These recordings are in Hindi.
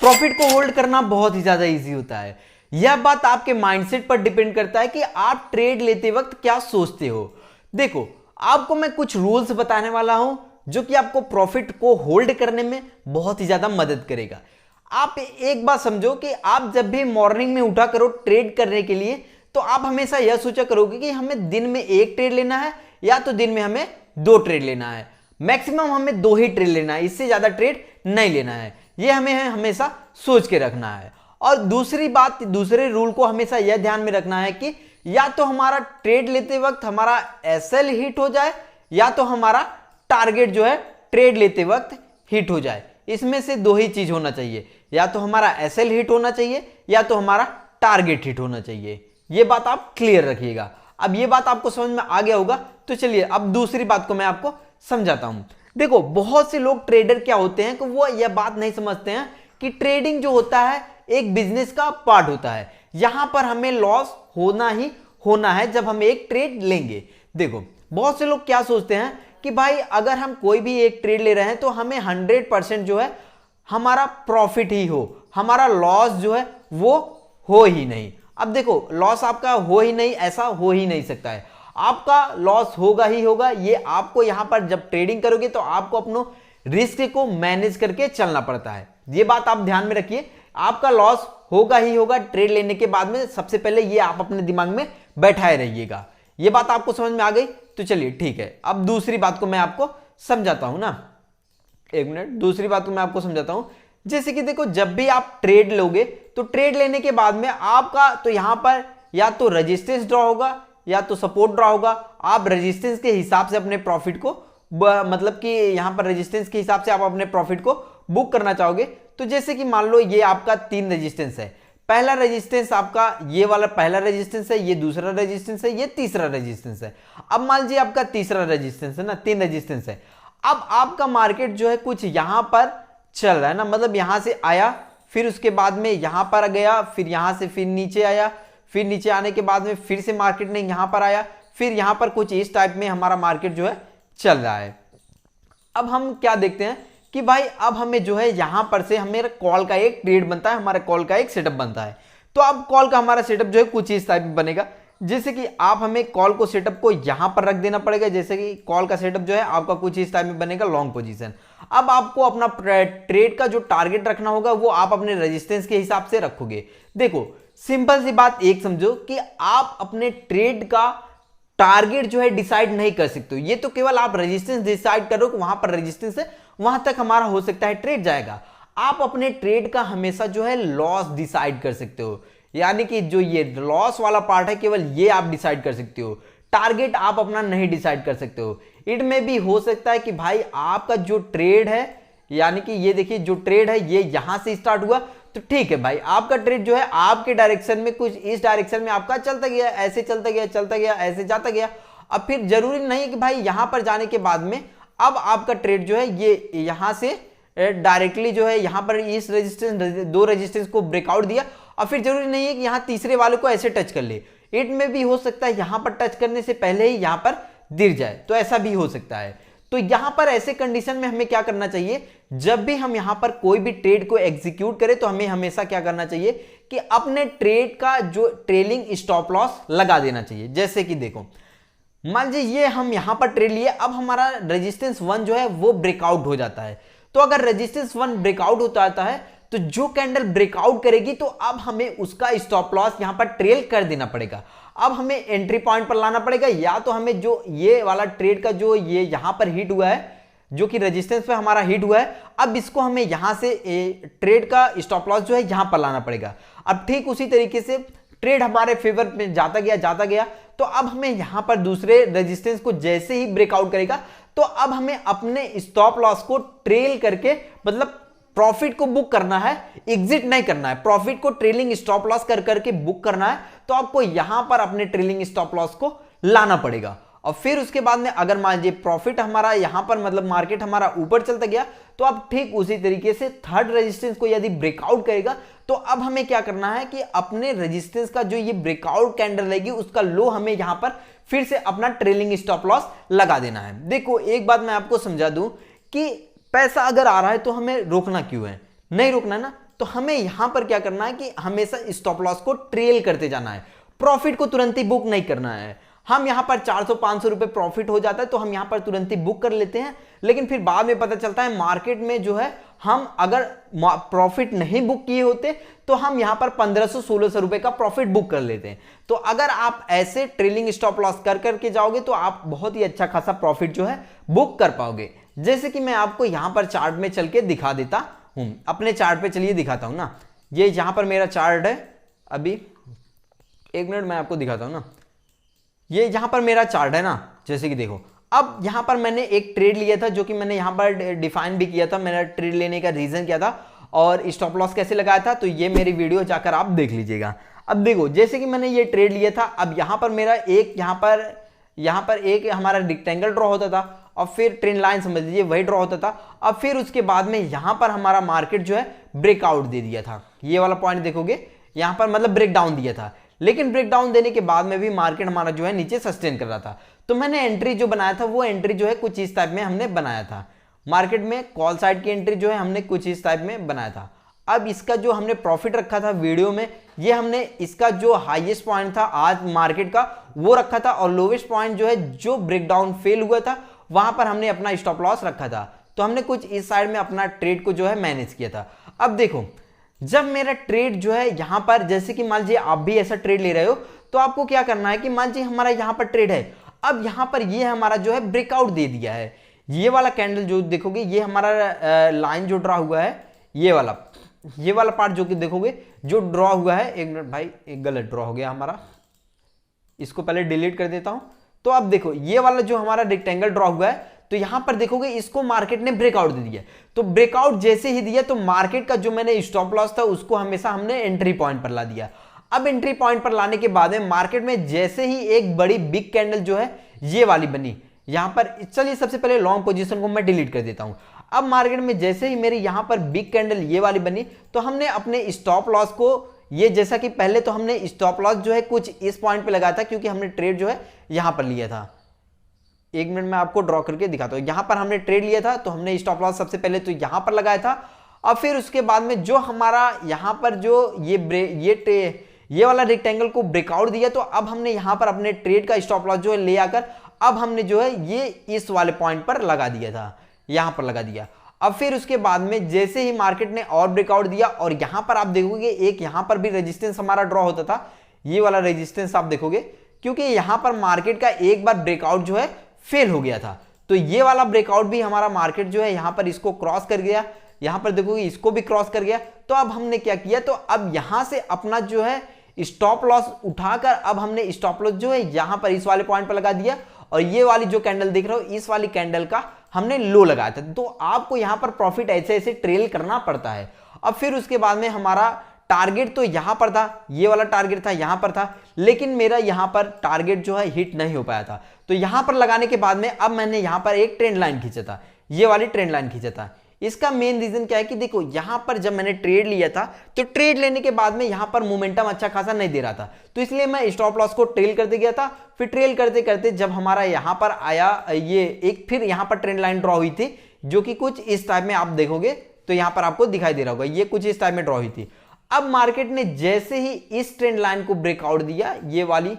प्रॉफिट को होल्ड करना बहुत ही ज्यादा इजी होता है। यह बात आपके माइंडसेट पर डिपेंड करता है कि आप ट्रेड लेते वक्त क्या सोचते हो। देखो, आपको मैं कुछ रूल्स बताने वाला हूं जो कि आपको प्रॉफिट को होल्ड करने में बहुत ही ज्यादा मदद करेगा। आप एक बात समझो कि आप जब भी मॉर्निंग में उठा करो ट्रेड करने के लिए, तो आप हमेशा यह सोचा करोगे कि हमें दिन में एक ट्रेड लेना है या तो दिन में हमें 2 ट्रेड लेना है। मैक्सिमम हमें 2 ही ट्रेड लेना है, इससे ज्यादा ट्रेड नहीं लेना है। यह हमें हमेशा सोच के रखना है। और दूसरी बात, दूसरे रूल को हमेशा यह ध्यान में रखना है कि या तो हमारा ट्रेड लेते वक्त हमारा एसएल हिट हो जाए या तो हमारा टारगेट जो है ट्रेड लेते वक्त हिट हो जाए। इसमें से 2 ही चीज होना चाहिए, या तो हमारा एसएल हिट होना चाहिए या तो हमारा टारगेट हिट होना चाहिए। यह बात आप क्लियर रखिएगा। अब यह बात आपको समझ में आ गया होगा, तो चलिए अब दूसरी बात को मैं आपको समझाता हूं। देखो, बहुत से लोग ट्रेडर क्या होते हैं कि वो यह बात नहीं समझते हैं कि ट्रेडिंग जो होता है एक बिजनेस का पार्ट होता है। यहां पर हमें लॉस होना ही होना है जब हम एक ट्रेड लेंगे। देखो, बहुत से लोग क्या सोचते हैं कि भाई अगर हम कोई भी एक ट्रेड ले रहे हैं तो हमें 100% जो है हमारा प्रॉफिट ही हो, हमारा लॉस जो है वो हो ही नहीं। अब देखो, लॉस आपका हो ही नहीं, ऐसा हो ही नहीं सकता है। आपका लॉस होगा ही होगा। ये आपको यहां पर जब ट्रेडिंग करोगे तो आपको अपनो रिस्क को मैनेज करके चलना पड़ता है। ये बात आप ध्यान में रखिए, आपका लॉस होगा ही होगा। ट्रेड लेने के बाद में सबसे पहले ये आप अपने दिमाग में बैठाए रहिएगा। ये बात आपको समझ में आ गई? तो चलिए ठीक है, अब दूसरी बात को मैं आपको समझाता हूं ना। एक मिनट, दूसरी बात को मैं आपको समझाता हूं। जैसे कि देखो, जब भी आप ट्रेड लोगे तो ट्रेड लेने के बाद में आपका तो यहां पर या तो रेजिस्टेंस ड्रॉ होगा या तो सपोर्ट ड्रॉ होगा। आप रेजिस्टेंस के हिसाब से अपने प्रॉफिट को मतलब कि यहां पर रेजिस्टेंस के हिसाब से आप अपने प्रॉफिट को बुक करना चाहोगे। तो जैसे कि मान लो ये आपका 3 रेजिस्टेंस है। पहला रेजिस्टेंस आपका ये वाला पहला रेजिस्टेंस है, ये दूसरा रेजिस्टेंस है, ये तीसरा रेजिस्टेंस है। अब मान लीजिए आपका तीसरा रेजिस्टेंस है ना, 3 रेजिस्टेंस है। अब आपका मार्केट जो है कुछ यहां पर चल रहा है ना, मतलब यहां से आया, फिर उसके बाद में यहां पर गया, फिर यहां से फिर नीचे आया, फिर नीचे आने के बाद में फिर से मार्केट ने यहां पर आया, फिर यहां पर कुछ इस टाइप में हमारा मार्केट जो है चल रहा है। अब हम क्या देखते हैं कि भाई अब हमें जो है यहां पर से हमें कॉल का एक ट्रेड बनता है, हमारा कॉल का एक सेटअप बनता है। तो अब कॉल का हमारा सेटअप जो है कुछ इस टाइप में बनेगा। जैसे कि आप हमें कॉल को सेटअप को यहां पर रख देना पड़ेगा। जैसे कि कॉल का सेटअप जो है आपका कुछ इस टाइप में बनेगा, लॉन्ग पोजीशन। अब आपको अपना ट्रेड का जो टारगेट रखना होगा वो आप अपने रेजिस्टेंस के हिसाब से रखोगे। देखो, सिंपल सी बात एक समझो कि आप अपने ट्रेड का टारगेट जो है डिसाइड नहीं कर सकते हो। ये तो केवल आप रेजिस्टेंस डिसाइड करो कि वहां पर रेजिस्टेंस है, वहां तक हमारा हो सकता है ट्रेड जाएगा। आप अपने ट्रेड का हमेशा जो है लॉस डिसाइड कर सकते हो, यानी कि जो ये लॉस वाला पार्ट है केवल ये आप डिसाइड कर सकते हो। टारगेट आप अपना नहीं डिसाइड कर सकते हो। इट में भी हो सकता है कि भाई आपका जो ट्रेड है, यानी कि ये देखिए जो ट्रेड है ये यहां से स्टार्ट हुआ, तो ठीक है भाई, आपका ट्रेड जो है आपके डायरेक्शन में कुछ इस डायरेक्शन में आपका चलता गया, ऐसे चलता गया, चलता गया, ऐसे जाता गया। अब फिर जरूरी नहीं है कि भाई यहां पर जाने के बाद में अब आपका ट्रेड जो है ये यहां से डायरेक्टली जो है यहां पर इस रेजिस्टेंस 2 रेजिस्टेंस को ब्रेकआउट दिया और फिर जरूरी नहीं है कि यहां तीसरे वाले को ऐसे टच कर ले। इट में भी हो सकता है यहां पर टच करने से पहले ही यहां पर गिर जाए, तो ऐसा भी हो सकता है। तो यहां पर ऐसे कंडीशन में हमें क्या करना चाहिए, जब भी हम यहां पर कोई भी ट्रेड को एग्जीक्यूट करें तो हमें हमेशा क्या करना चाहिए कि अपने ट्रेड का जो ट्रेलिंग स्टॉप लॉस लगा देना चाहिए। जैसे कि देखो, मान लीजिए ये हम यहां पर ट्रेड लिए, अब हमारा रेजिस्टेंस 1 जो है वो ब्रेकआउट हो जाता है। तो अगर रेजिस्टेंस 1 ब्रेकआउट होता आता है तो जो कैंडल ब्रेकआउट करेगी तो अब हमें उसका स्टॉप लॉस यहां पर ट्रेल कर देना पड़ेगा। अब हमें एंट्री पॉइंट पर लाना पड़ेगा, या तो हमें जो ये वाला ट्रेड का जो ये यहां पर हिट हुआ है, जो कि रेजिस्टेंस पे हमारा हिट हुआ है, अब इसको हमें यहां से ट्रेड का स्टॉप लॉस जो है यहां पर लाना पड़ेगा। अब ठीक उसी तरीके से ट्रेड हमारे फेवर में जाता गया, तो अब हमें यहां पर दूसरे रेजिस्टेंस को जैसे ही ब्रेकआउट करेगा तो अब हमें अपने स्टॉप लॉस को ट्रेल करके मतलब प्रॉफिट को बुक करना है, एग्जिट नहीं करना है। प्रॉफिट को ट्रेलिंग स्टॉप लॉस कर करके बुक करना है। तो आपको यहां पर अपने ट्रेलिंग स्टॉप लॉस को लाना पड़ेगा। और फिर उसके बाद में अगर मान लीजिए प्रॉफिट हमारा यहां पर मतलब मार्केट हमारा ऊपर चलता गया, तो अब ठीक उसी तरीके से थर्ड रेजिस्टेंस को यदि ब्रेकआउट करेगा तो अब हमें क्या करना है कि अपने रेजिस्टेंस का जो ये ब्रेकआउट कैंडल रहेगी उसका लो हमें यहां पर फिर से अपना ट्रेलिंग स्टॉप लॉस लगा देना है। देखो, एक बात मैं आपको समझा दूं कि पैसा अगर आ रहा है तो हमें रोकना क्यों है, नहीं रोकना ना। तो हमें यहां पर क्या करना है कि हमेशा स्टॉप लॉस को ट्रेल करते जाना है, प्रॉफिट को तुरंत ही बुक नहीं करना है। हम यहां पर 400-500 रुपए प्रॉफिट हो जाता है तो हम यहां पर तुरंत ही बुक कर लेते हैं, लेकिन फिर बाद में पता चलता है मार्केट में जो है हम अगर प्रॉफिट नहीं बुक किए होते तो हम यहां पर 1500-1600 रुपए का प्रॉफिट बुक कर लेते हैं। तो अगर आप ऐसे ट्रेलिंग स्टॉप लॉस कर करके जाओगे तो आप बहुत ही अच्छा खासा प्रॉफिट जो है बुक कर पाओगे। जैसे कि मैं आपको यहां पर चार्ट में चल के दिखा देता हूं, अपने चार्ट पे चलिए दिखाता हूं ना। ये यहां पर मेरा चार्ट है, अभी 1 मिनट मैं आपको दिखाता हूं ना। ये यहां पर मेरा चार्ट है ना, जैसे कि देखो अब यहां पर मैंने एक ट्रेड लिया था जो कि मैंने यहां पर डिफाइन भी किया था, मेरा ट्रेड लेने का रीजन क्या था और स्टॉप लॉस कैसे लगाया था, तो ये मेरी वीडियो जाकर आप देख लीजिएगा। अब देखो जैसे कि मैंने ये ट्रेड लिया था, अब यहां पर मेरा एक यहां पर एक हमारा रेक्टेंगल ड्रॉ होता था और फिर ट्रेंड लाइन समझ लीजिए वही ड्रॉ होता था। अब फिर उसके बाद में यहां पर हमारा मार्केट जो है ब्रेकआउट दे दिया था, ये वाला पॉइंट देखोगे यहां पर मतलब ब्रेक डाउन दिया था, लेकिन ब्रेक डाउन देने के बाद में भी मार्केट हमारा जो है नीचे सस्टेन कर रहा था। तो मैंने एंट्री जो बनाया था वो एंट्री जो है कुछ इस टाइप में हमने बनाया था, मार्केट में कॉल साइड की एंट्री जो है हमने कुछ इस टाइप में बनाया था। अब इसका जो हमने प्रॉफिट रखा था वीडियो में, ये हमने इसका जो हाईएस्ट पॉइंट था आज मार्केट का वो रखा था और लोवेस्ट पॉइंट जो है जो ब्रेकडाउन फेल हुआ था वहां पर हमने अपना स्टॉप लॉस रखा था। तो हमने कुछ इस साइड में अपना ट्रेड को जो है मैनेज किया था। अब देखो जब मेरा ट्रेड जो है यहां पर, जैसे कि मान लीजिए आप भी ऐसा ट्रेड ले रहे हो तो आपको क्या करना है कि मान लीजिए हमारा यहां पर ट्रेड है, अब यहां पर ये हमारा जो है ब्रेकआउट दे दिया है, ये वाला कैंडल जो देखोगे ये हमारा लाइन जो ड्रॉ हुआ है, ये वाला पार्ट जो कि देखोगे जो ड्रॉ हुआ है, एक मिनट भाई एक गलत ड्रॉ हो गया हमारा, इसको पहले डिलीट कर देता हूं। तो अब देखो ये वाला जो हमारा रेक्टेंगल ड्रॉ हुआ है तो यहां पर देखोगे इसको मार्केट ने ब्रेकआउट दे दिया। तो ब्रेकआउट जैसे ही दिया तो मार्केट का जो मैंने स्टॉप लॉस था उसको हमेशा हमने एंट्री पॉइंट पर ला दिया। अब एंट्री पॉइंट पर लाने के बाद में मार्केट में जैसे ही एक बड़ी बिग कैंडल जो है ये वाली बनी यहां पर, चलिए सबसे पहले लॉन्ग पोजीशन को मैं डिलीट कर देता हूं। अब मार्केट में जैसे ही मेरी यहां पर बिग कैंडल ये वाली बनी तो हमने अपने स्टॉप लॉस को, ये जैसा कि पहले तो हमने स्टॉप लॉस जो है कुछ इस पॉइंट पे लगाया था क्योंकि हमने ट्रेड जो है यहां पर लिया था। 1 मिनट में आपको ड्रॉ करके दिखाता हूं, यहां पर हमने ट्रेड लिया था तो हमने स्टॉप लॉस सबसे पहले तो यहां पर लगाया था और फिर उसके बाद में जो हमारा यहां पर जो ये वाला रेक्टेंगल को ब्रेकआउट दिया तो अब हमने यहां पर अपने ट्रेड का स्टॉप लॉस जो है ले आकर अब हमने जो है ये इस वाले पॉइंट पर लगा दिया था, यहां पर लगा दिया। अब फिर उसके बाद में जैसे ही मार्केट ने और ब्रेकआउट दिया और यहां पर आप देखोगे एक यहां पर भी रेजिस्टेंस हमारा ड्रॉ होता था, ये वाला रेजिस्टेंस आप देखोगे क्योंकि यहां पर मार्केट का एक बार ब्रेकआउट जो है फेल हो गया था। तो ये वाला ब्रेकआउट भी हमारा मार्केट जो है यहां पर इसको क्रॉस कर गया, यहां पर देखोगे इसको भी क्रॉस कर गया। तो अब हमने क्या किया, तो अब यहां से अपना जो है स्टॉप लॉस उठाकर अब हमने स्टॉप लॉस जो है यहां पर इस वाले पॉइंट पर लगा दिया और ये वाली जो कैंडल देख रहे हो इस वाली कैंडल का हमने लो लगाया था। तो आपको यहां पर प्रॉफिट ऐसे ऐसे ट्रेल करना पड़ता है। अब फिर उसके बाद में हमारा टारगेट तो यहां पर था, ये वाला टारगेट था यहां पर था, लेकिन मेरा यहां पर टारगेट जो है हिट नहीं हो पाया था। तो यहां पर लगाने के बाद में अब मैंने यहां पर एक ट्रेंड लाइन खींचा था, ये वाली ट्रेंड लाइन खींचा था। इसका मेन रीजन क्या है कि देखो यहां पर जब मैंने ट्रेड लिया था तो ट्रेड लेने के बाद में यहां पर मोमेंटम अच्छा खासा नहीं दे रहा था, तो इसलिए मैं स्टॉप लॉस को ट्रेल करते गया था। फिर ट्रेल करते करते जब हमारा यहां पर आया ये एक, फिर यहां पर ट्रेंड लाइन ड्रॉ हुई थी जो कि कुछ इस टाइप में आप देखोगे तो यहां पर आपको दिखाई दे रहा होगा, ये कुछ इस टाइप में ड्रॉ हुई थी। अब मार्केट ने जैसे ही इस ट्रेंड लाइन को ब्रेकआउट दिया, ये वाली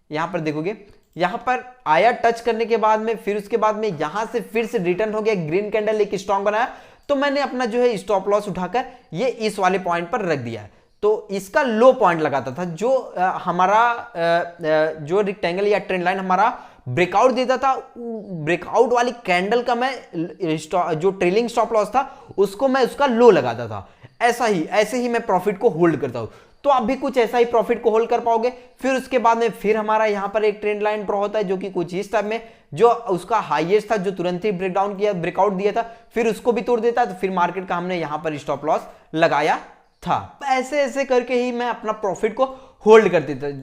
यहां पर देखोगे यहां पर आया टच करने के बाद में फिर उसके बाद में यहां से फिर से रिटर्न हो गया, ग्रीन कैंडल एक स्ट्रॉन्ग बनाया, तो मैंने अपना जो है स्टॉप लॉस उठाकर ये इस वाले पॉइंट पर रख दिया। तो इसका लो पॉइंट लगाता था जो हमारा जो रेक्टेंगल या ट्रेंड लाइन हमारा ब्रेकआउट देता था, ब्रेकआउट वाली कैंडल का मैं जो ट्रेलिंग स्टॉप लॉस था उसको मैं उसका लो लगाता था। ऐसे ही मैं प्रॉफिट को होल्ड करता हूं। तो आप भी कुछ ऐसा ही प्रॉफिट को होल्ड कर पाओगे। फिर उसके बाद में फिर हमारा यहां पर एक ट्रेंड लाइन ड्रॉ होता है जो कि कुछ इस टाइप में, जो उसका हाईएस्ट था जो तुरंत ही ब्रेकडाउन किया, ब्रेकआउट दिया था, फिर उसको भी तोड़ देता है। तो फिर मार्केट का हमने यहां पर स्टॉप लॉस लगाया था। ऐसे ऐसे करके ही मैं अपना प्रॉफिट को होल्ड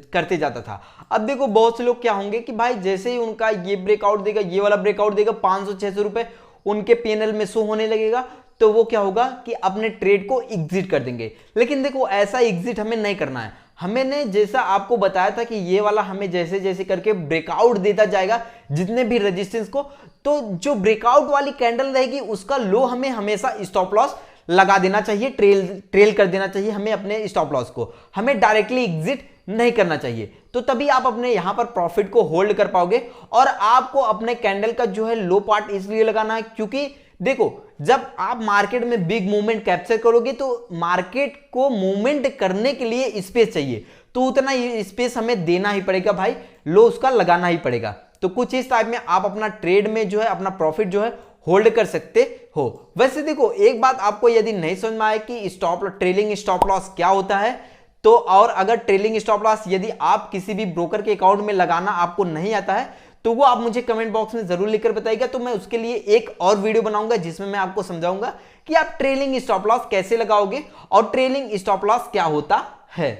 करते जाता था। अब देखो बहुत से लोग क्या होंगे कि भाई जैसे ही उनका ये ब्रेकआउट देगा, ये वाला ब्रेकआउट देगा, 500-600 रुपए उनके पीएनएल में शो होने लगेगा, तो वो क्या होगा कि अपने ट्रेड को एग्जिट कर देंगे। लेकिन देखो ऐसा एग्जिट हमें नहीं करना है। हमने जैसा आपको बताया था कि ये वाला हमें जैसे जैसे करके ब्रेकआउट देता जाएगा जितने भी रेजिस्टेंस को, तो जो ब्रेकआउट वाली कैंडल रहेगी उसका लो हमें हमेशा स्टॉप लॉस लगा देना चाहिए, ट्रेल कर देना चाहिए हमें अपने स्टॉप लॉस को, हमें डायरेक्टली एग्जिट नहीं करना चाहिए। तो तभी आप अपने यहां पर प्रॉफिट को होल्ड कर पाओगे। और आपको अपने कैंडल का जो है लो पार्ट इसलिए लगाना है क्योंकि देखो, जब आप मार्केट में बिग मूवमेंट कैप्चर करोगे तो मार्केट को मूवमेंट करने के लिए स्पेस चाहिए, तो उतना स्पेस हमें देना ही पड़ेगा भाई, लो उसका लगाना ही पड़ेगा। तो कुछ इस टाइप में आप अपना ट्रेड में जो है अपना प्रॉफिट जो है होल्ड कर सकते हो। वैसे देखो, एक बात आपको यदि नहीं समझ में आए कि ट्रेलिंग स्टॉप लॉस क्या होता है, तो और अगर ट्रेलिंग स्टॉप लॉस यदि आप किसी भी ब्रोकर के अकाउंट में लगाना आपको नहीं आता है, तो वो आप मुझे कमेंट बॉक्स में जरूर लिखकर बताइएगा, तो मैं उसके लिए एक और वीडियो बनाऊंगा जिसमें मैं आपको समझाऊंगा कि आप ट्रेलिंग स्टॉप लॉस कैसे लगाओगे और ट्रेलिंग स्टॉप लॉस क्या होता है।